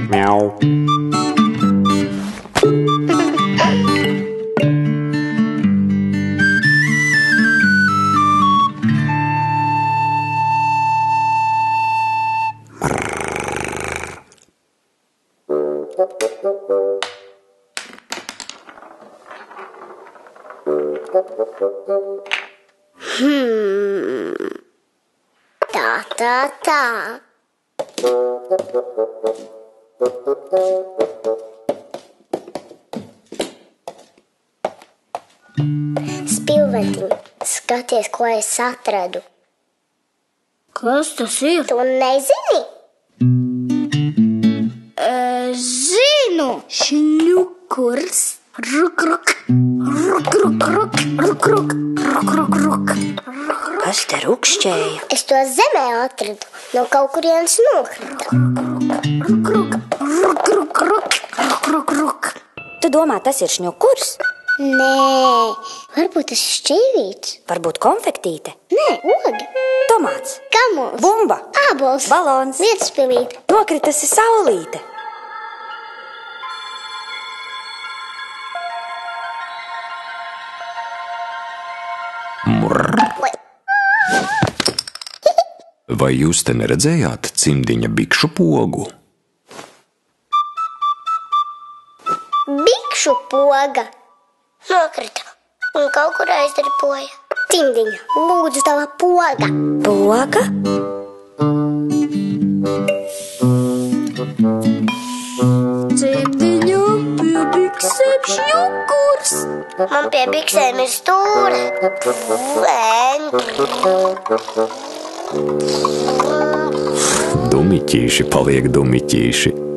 Miau. Tā. Spilventiņ, skaties, ko es atradu. Kas tas ir? Tu nezini? Zinu! Šņukurs. Ruk, ruk. Ruk, ruk, ruk. Ruk, ruk. Ruk, ruk, ruk. Kas te rukšķēja? Es to zemē atradu, no kaut kurienes nokrita. Ruk, ruk. Ruk, ruk, ruk. Ruk, ruk, ruk. Tu domā, tas ir šņukurs? Nē, varbūt tas ir šķīvīts. Varbūt konfektīte? Nē, ogi. Tomāts? Kamols. Bumba? Ābols. Balons? Vietspilīte. Nokritusi saulīte. Vai jūs te neredzējāt cimdiņa bikšu pogu? Bikšu poga. Nokrita un kaut kur aizripoja. Cimdiņa, lūdzu tava poga. Poga? Cimdiņa pie biksēm šņukurs. Man pie biksēm ir stūra. Dumiķīši paliek dumiķīši.